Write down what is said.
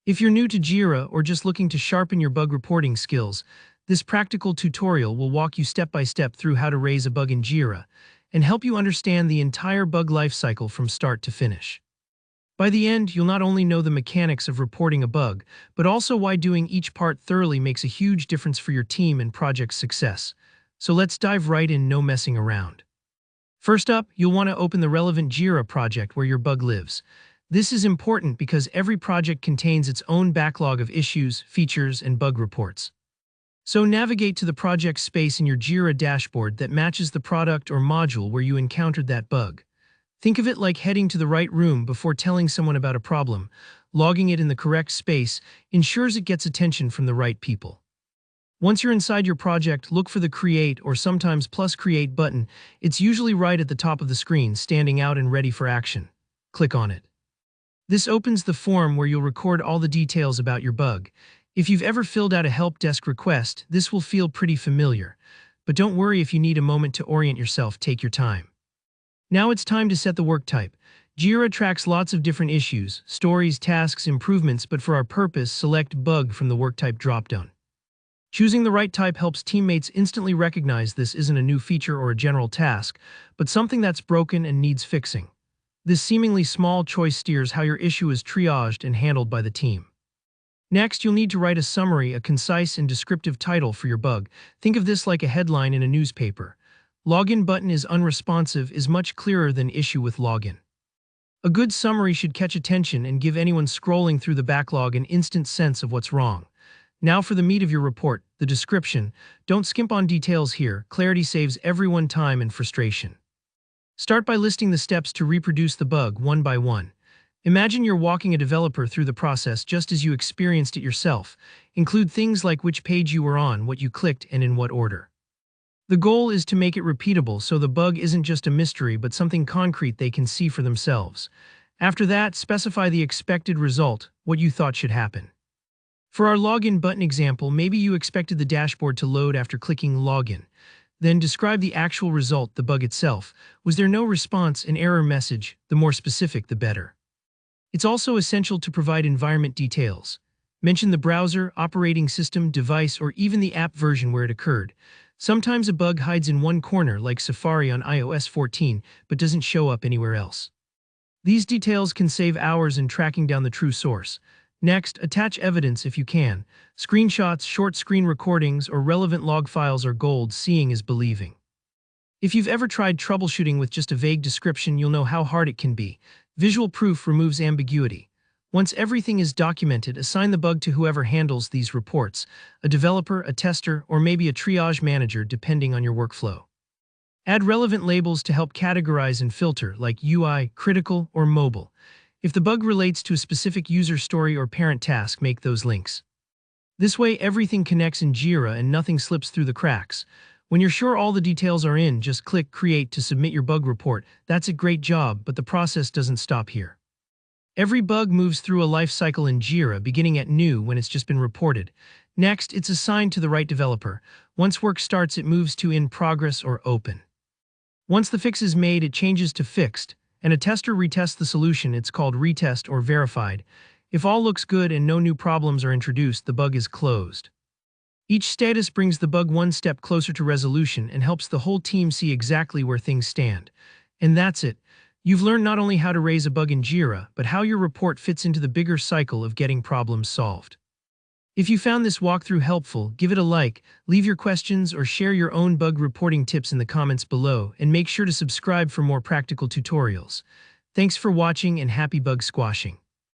If you're new to Jira or just looking to sharpen your bug reporting skills, this practical tutorial will walk you step by step through how to raise a bug in Jira and help you understand the entire bug lifecycle from start to finish. By the end, you'll not only know the mechanics of reporting a bug, but also why doing each part thoroughly makes a huge difference for your team and project's success. So let's dive right in, no messing around. First up, you'll want to open the relevant Jira project where your bug lives. This is important because every project contains its own backlog of issues, features, and bug reports. So navigate to the project space in your Jira dashboard that matches the product or module where you encountered that bug. Think of it like heading to the right room before telling someone about a problem. Logging it in the correct space ensures it gets attention from the right people. Once you're inside your project, look for the Create or sometimes plus Create button. It's usually right at the top of the screen, standing out and ready for action. Click on it. This opens the form where you'll record all the details about your bug. If you've ever filled out a help desk request, this will feel pretty familiar. But don't worry if you need a moment to orient yourself, take your time. Now it's time to set the work type. Jira tracks lots of different issues, stories, tasks, improvements, but for our purpose, select Bug from the work type dropdown. Choosing the right type helps teammates instantly recognize this isn't a new feature or a general task, but something that's broken and needs fixing. This seemingly small choice steers how your issue is triaged and handled by the team. Next, you'll need to write a summary, a concise and descriptive title for your bug. Think of this like a headline in a newspaper. Login button is unresponsive is much clearer than issue with login. A good summary should catch attention and give anyone scrolling through the backlog an instant sense of what's wrong. Now for the meat of your report, the description. Don't skimp on details here. Clarity saves everyone time and frustration. Start by listing the steps to reproduce the bug one by one. Imagine you're walking a developer through the process just as you experienced it yourself. Include things like which page you were on, what you clicked, and in what order. The goal is to make it repeatable so the bug isn't just a mystery but something concrete they can see for themselves. After that, specify the expected result, what you thought should happen. For our login button example, maybe you expected the dashboard to load after clicking login. Then describe the actual result, the bug itself. Was there no response, an error message? The more specific, the better. It's also essential to provide environment details. Mention the browser, operating system, device, or even the app version where it occurred. Sometimes a bug hides in one corner, like Safari on iOS 14, but doesn't show up anywhere else. These details can save hours in tracking down the true source. Next, attach evidence if you can. Screenshots, short screen recordings, or relevant log files are gold. Seeing is believing. If you've ever tried troubleshooting with just a vague description, you'll know how hard it can be. Visual proof removes ambiguity. Once everything is documented, assign the bug to whoever handles these reports, a developer, a tester, or maybe a triage manager depending on your workflow. Add relevant labels to help categorize and filter, like UI, critical, or mobile. If the bug relates to a specific user story or parent task, make those links. This way, everything connects in Jira and nothing slips through the cracks. When you're sure all the details are in, just click Create to submit your bug report. That's a great job, but the process doesn't stop here. Every bug moves through a life cycle in Jira, beginning at new when it's just been reported. Next, it's assigned to the right developer. Once work starts, it moves to in progress or open. Once the fix is made, it changes to fixed, and a tester retests the solution. It's called retest or verified. If all looks good and no new problems are introduced, the bug is closed. Each status brings the bug one step closer to resolution and helps the whole team see exactly where things stand. And that's it. You've learned not only how to raise a bug in Jira, but how your report fits into the bigger cycle of getting problems solved. If you found this walkthrough helpful, give it a like, leave your questions, or share your own bug reporting tips in the comments below, and make sure to subscribe for more practical tutorials. Thanks for watching and happy bug squashing.